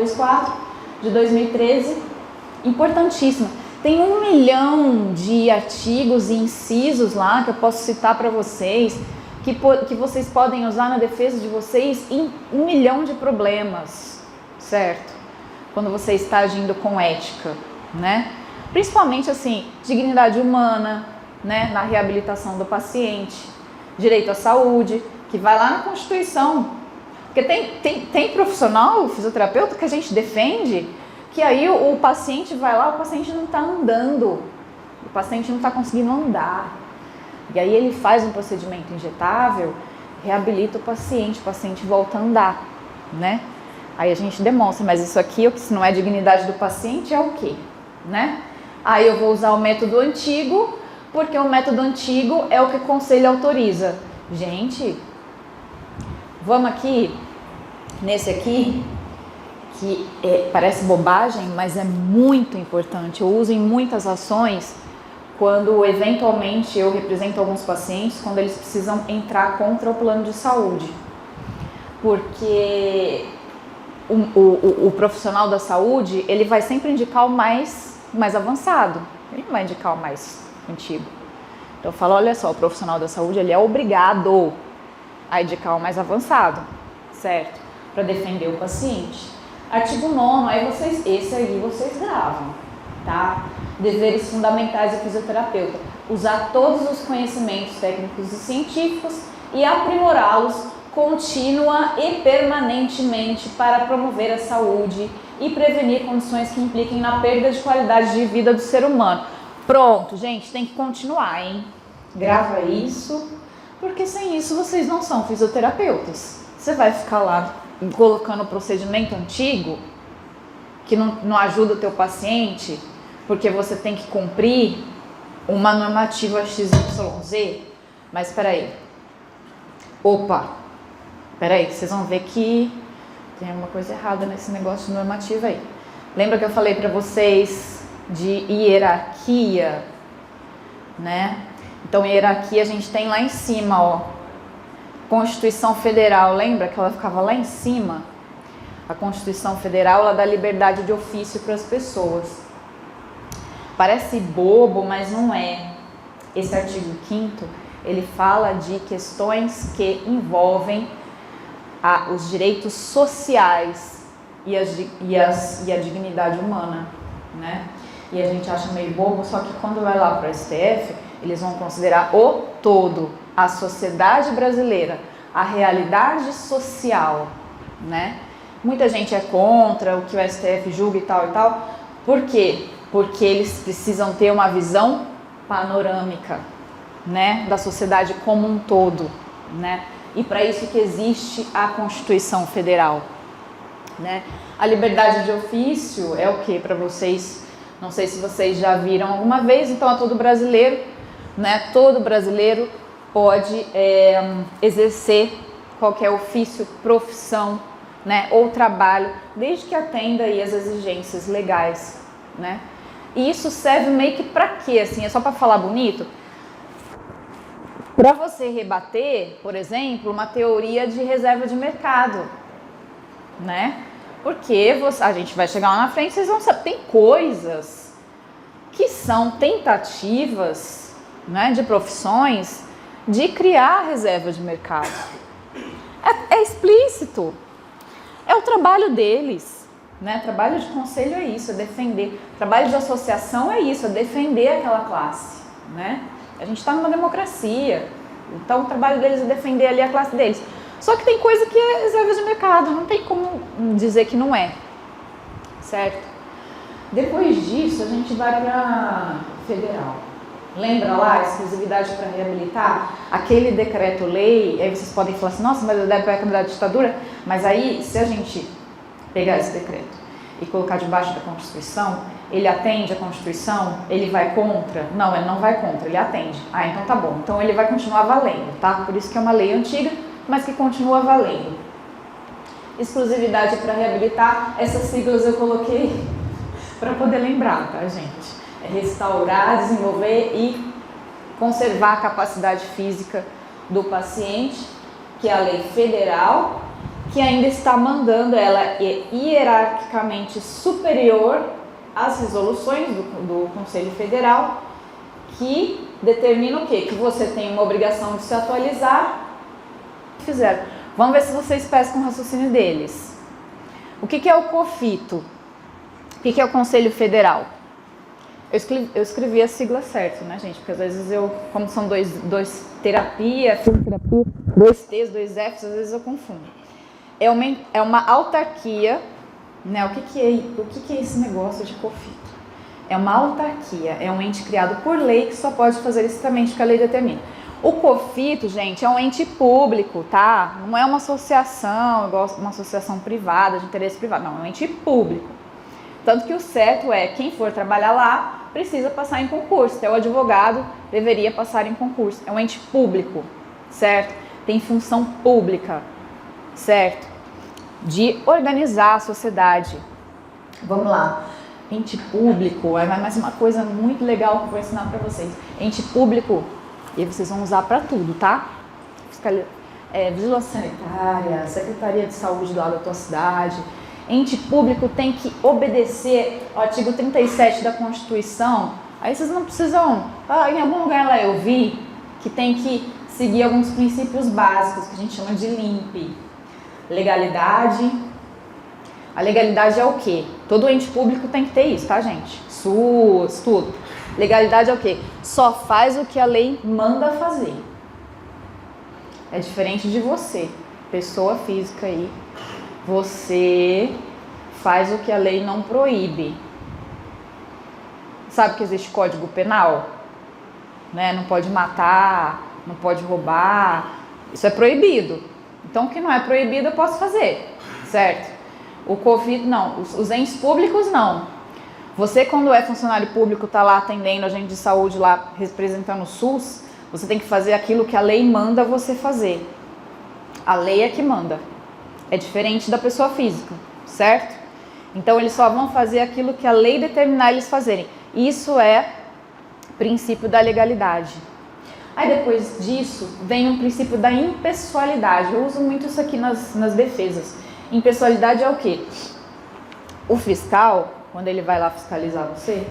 624 de 2013, importantíssima. Tem 1 milhão de artigos e incisos lá que eu posso citar para vocês, que vocês podem usar na defesa de vocês em 1 milhão de problemas, certo? Quando você está agindo com ética, né? Principalmente assim, dignidade humana, né? Na reabilitação do paciente, direito à saúde, que vai lá na Constituição. Porque tem profissional, fisioterapeuta, que a gente defende, que aí o paciente vai lá, o paciente não está andando, o paciente não está conseguindo andar. E aí ele faz um procedimento injetável, reabilita o paciente volta a andar, né? Aí a gente demonstra, mas isso aqui, se não é dignidade do paciente, é o quê? Né? Aí eu vou usar o método antigo, porque o método antigo é o que o conselho autoriza. Gente, vamos aqui, nesse aqui, que parece bobagem, mas é muito importante. Eu uso em muitas ações quando eventualmente eu represento alguns pacientes, quando eles precisam entrar contra o plano de saúde. Porque o profissional da saúde, ele vai sempre indicar o mais avançado, ele não vai indicar o mais antigo. Então eu falo, olha só, o profissional da saúde, ele é obrigado a indicar o mais avançado, certo? Para defender o paciente. Artigo 9º, esse aí vocês gravam, tá? Deveres fundamentais do fisioterapeuta. Usar todos os conhecimentos técnicos e científicos e aprimorá-los contínua e permanentemente para promover a saúde e prevenir condições que impliquem na perda de qualidade de vida do ser humano. Pronto, gente, tem que continuar, hein? Grava isso, porque sem isso vocês não são fisioterapeutas. Você vai ficar lá colocando o procedimento antigo, que não ajuda o teu paciente, porque você tem que cumprir uma normativa XYZ. Mas espera aí. Opa! Espera aí, vocês vão ver que tem uma coisa errada nesse negócio de normativa aí. Lembra que eu falei para vocês de hierarquia, né? Então, hierarquia a gente tem lá em cima, ó. Constituição Federal, lembra que ela ficava lá em cima? A Constituição Federal, ela dá liberdade de ofício para as pessoas. Parece bobo, mas não é. Esse artigo 5º, ele fala de questões que envolvem os direitos sociais e a dignidade humana, né? E a gente acha meio bobo, só que quando vai lá para o STF, eles vão considerar o todo, a sociedade brasileira, a realidade social, né? Muita gente é contra o que o STF julga e tal. Por quê? Porque eles precisam ter uma visão panorâmica, né, da sociedade como um todo, né? E para isso que existe a Constituição Federal, né? A liberdade de ofício é o que para vocês? Não sei se vocês já viram alguma vez, então a todo brasileiro, né? Todo brasileiro pode exercer qualquer ofício, profissão, né? Ou trabalho, desde que atenda aí as exigências legais, né? E isso serve meio que para quê? Assim, é só para falar bonito? Para você rebater, por exemplo, uma teoria de reserva de mercado, né? Porque a gente vai chegar lá na frente, vocês vão saber, tem coisas que são tentativas, né, de profissões de criar reserva de mercado. É explícito, é o trabalho deles, né? Trabalho de conselho é isso, é defender. Trabalho de associação é isso, é defender aquela classe, né? A gente está numa democracia, então o trabalho deles é defender ali a classe deles. Só que tem coisa que é reserva de mercado, não tem como dizer que não é, certo? Depois disso, a gente vai para federal. Lembra lá, exclusividade para reabilitar? Aquele decreto-lei, aí vocês podem falar assim, nossa, mas deve época da ditadura. Mas aí, se a gente pegar esse decreto e colocar debaixo da Constituição, ele atende a Constituição? Ele vai contra? Não, ele não vai contra, ele atende. Ah, então tá bom. Então ele vai continuar valendo, tá? Por isso que é uma lei antiga, mas que continua valendo. Exclusividade para reabilitar, essas siglas eu coloquei para poder lembrar, tá, gente? É restaurar, desenvolver e conservar a capacidade física do paciente, que é a lei federal, que ainda está mandando, ela é hierarquicamente superior às resoluções do Conselho Federal, que determina o quê? Que você tem uma obrigação de se atualizar. Fizeram. Vamos ver se vocês pescam o raciocínio deles. O que é o COFITO? O que é o Conselho Federal? Eu escrevi a sigla certa, né, gente? Porque às vezes como são dois terapia, fisioterapia, dois T's, dois F's, às vezes eu confundo. É uma autarquia, né? O que é esse negócio de COFITO? É uma autarquia, é um ente criado por lei que só pode fazer exatamente o que a lei determina. O COFITO, gente, é um ente público, tá? Não é uma associação, igual uma associação privada, de interesse privado, não, é um ente público. Tanto que o certo é, quem for trabalhar lá, precisa passar em concurso. Até o advogado deveria passar em concurso. É um ente público, certo? Tem função pública, certo? De organizar a sociedade. Vamos lá. Ente público, é mais uma coisa muito legal que eu vou ensinar para vocês. Ente público, e vocês vão usar para tudo, tá? Vigilância sanitária, Secretaria de Saúde lá da tua cidade. Ente público tem que obedecer ao artigo 37 da Constituição. Aí vocês não precisam... em algum lugar lá eu vi que tem que seguir alguns princípios básicos, que a gente chama de LIMP. Legalidade. A legalidade é o quê? Todo ente público tem que ter isso, tá, gente? SUS, tudo. Legalidade é o quê? Só faz o que a lei manda fazer. É diferente de você, pessoa física aí. Você faz o que a lei não proíbe. Sabe que existe Código Penal? Né? Não pode matar, não pode roubar. Isso é proibido. Então, o que não é proibido eu posso fazer, certo? O Covid não, os entes públicos não. Você, quando é funcionário público, está lá atendendo agente de saúde, lá representando o SUS, você tem que fazer aquilo que a lei manda você fazer. A lei é que manda. É diferente da pessoa física, certo? Então, eles só vão fazer aquilo que a lei determinar eles fazerem. Isso é princípio da legalidade. Aí, depois disso, vem um princípio da impessoalidade. Eu uso muito isso aqui nas defesas. Impessoalidade é o quê? O fiscal, quando ele vai lá fiscalizar você,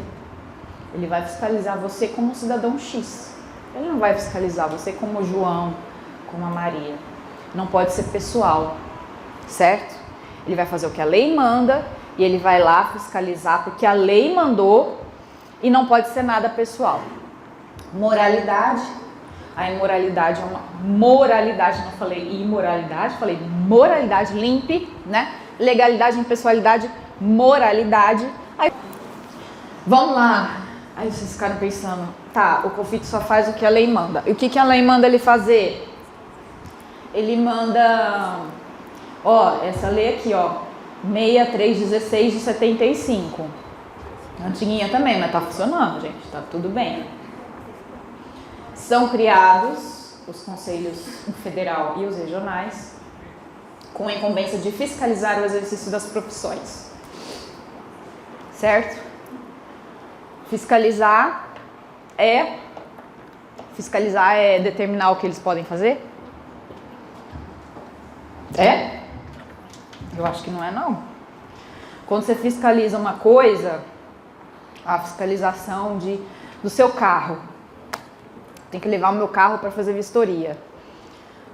ele vai fiscalizar você como cidadão X. Ele não vai fiscalizar você como João, como a Maria. Não pode ser pessoal, certo? Ele vai fazer o que a lei manda e ele vai lá fiscalizar porque a lei mandou e não pode ser nada pessoal. Moralidade. A imoralidade é uma moralidade, não falei imoralidade, falei moralidade, limpe, né? Legalidade, impessoalidade, moralidade. Aí, vamos lá. Aí vocês ficaram pensando, tá, o COFITO só faz o que a lei manda. E o que a lei manda ele fazer? Ele manda, essa lei aqui, 6316 de 75. Antiguinha também, mas tá funcionando, gente, tá tudo bem. São criados os conselhos federal e os regionais com a incumbência de fiscalizar o exercício das profissões, certo? Fiscalizar é determinar o que eles podem fazer? É? Eu acho que não é, não. Quando você fiscaliza uma coisa, a fiscalização do seu carro, tem que levar o meu carro para fazer vistoria.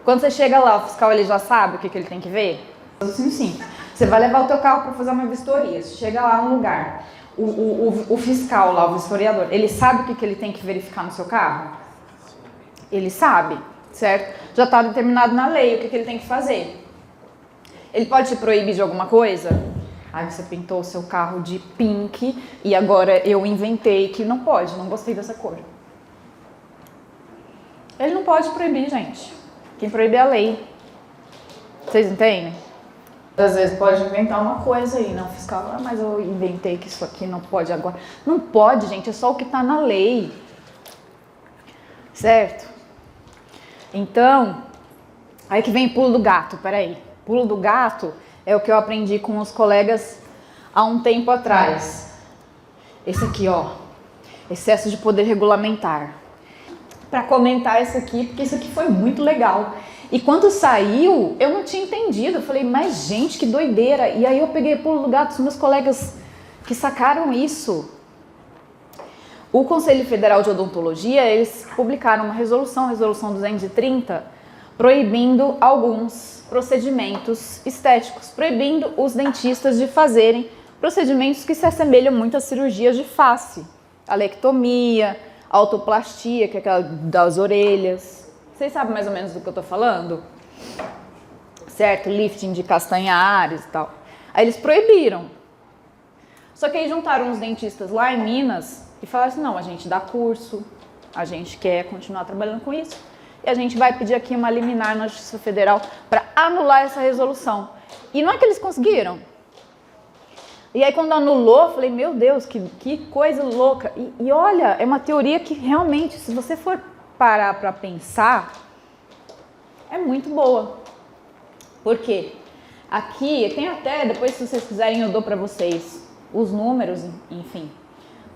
Quando você chega lá, o fiscal ele já sabe o que ele tem que ver? Sim. Você vai levar o teu carro para fazer uma vistoria. Você chega lá num lugar, o fiscal lá, o vistoriador, ele sabe o que ele tem que verificar no seu carro? Ele sabe, certo? Já está determinado na lei o que ele tem que fazer. Ele pode te proibir de alguma coisa? Aí você pintou o seu carro de pink e agora eu inventei que não pode, não gostei dessa cor. Ele não pode proibir, gente. Quem proíbe é a lei. Vocês entendem? Às vezes pode inventar uma coisa aí, não, fiscal, mas eu inventei que isso aqui não pode agora. Não pode, gente, é só o que está na lei. Certo? Então, aí que vem pulo do gato, peraí. Pulo do gato é o que eu aprendi com os colegas há um tempo atrás. Esse aqui, excesso de poder regulamentar. Para comentar isso aqui, porque isso aqui foi muito legal. E quando saiu, eu não tinha entendido. Eu falei, mas gente, que doideira. E aí eu peguei pulo do gato dos meus colegas que sacaram isso. O Conselho Federal de Odontologia, eles publicaram uma resolução, Resolução 230, proibindo alguns procedimentos estéticos, proibindo os dentistas de fazerem procedimentos que se assemelham muito a cirurgias de face. Alectomia, autoplastia, que é aquela das orelhas. Vocês sabem mais ou menos do que eu tô falando? Certo? Lifting de castanhares e tal. Aí eles proibiram. Só que aí juntaram os dentistas lá em Minas e falaram assim, não, a gente dá curso, a gente quer continuar trabalhando com isso e a gente vai pedir aqui uma liminar na Justiça Federal para anular essa resolução. E não é que eles conseguiram. E aí quando anulou, eu falei, meu Deus, que coisa louca. E olha, é uma teoria que realmente, se você for parar para pensar, é muito boa. Por quê? Aqui, tem até, depois se vocês quiserem eu dou para vocês os números, enfim,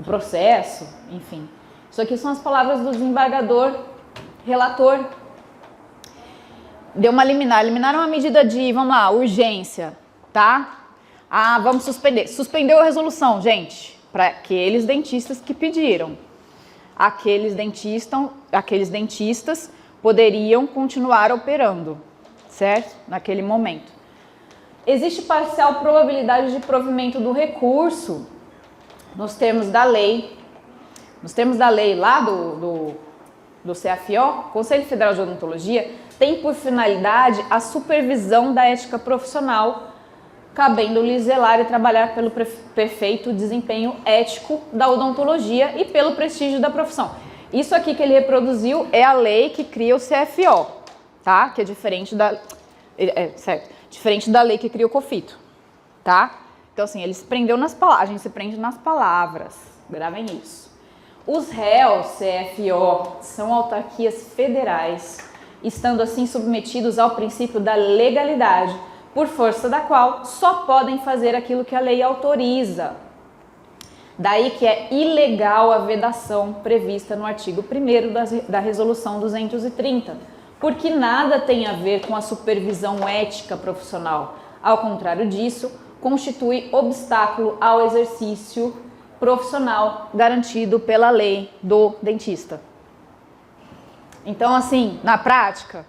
o processo, enfim. Isso aqui são as palavras do desembargador relator. Deu uma liminar. Liminar é uma medida de, vamos lá, urgência, tá? Ah, vamos suspender. Suspendeu a resolução, gente, para aqueles dentistas que pediram. Aqueles dentistas poderiam continuar operando, certo? Naquele momento. Existe parcial probabilidade de provimento do recurso nos termos da lei. Nos termos da lei lá do CFO, Conselho Federal de Odontologia, tem por finalidade a supervisão da ética profissional, cabendo-lhe zelar e trabalhar pelo perfeito desempenho ético da odontologia e pelo prestígio da profissão. Isso aqui que ele reproduziu é a lei que cria o CFO, tá? Que é diferente da... certo? Diferente da lei que cria o COFITO, tá? Então, assim, ele se prendeu nas palavras, a gente se prende nas palavras, gravem isso. Os réus CFO são autarquias federais, estando assim submetidos ao princípio da legalidade, por força da qual só podem fazer aquilo que a lei autoriza. Daí que é ilegal a vedação prevista no artigo 1º da Resolução 230, porque nada tem a ver com a supervisão ética profissional. Ao contrário disso, constitui obstáculo ao exercício profissional garantido pela lei do dentista. Então, assim, na prática,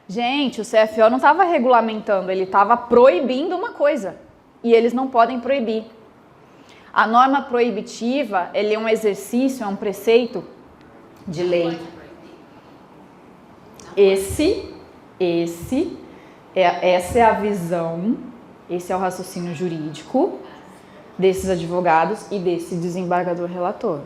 gente, o CFO não estava regulamentando, ele estava proibindo uma coisa, e eles não podem proibir. A norma proibitiva, ele é um exercício, é um preceito de lei. Essa é a visão, esse é o raciocínio jurídico desses advogados e desse desembargador relator.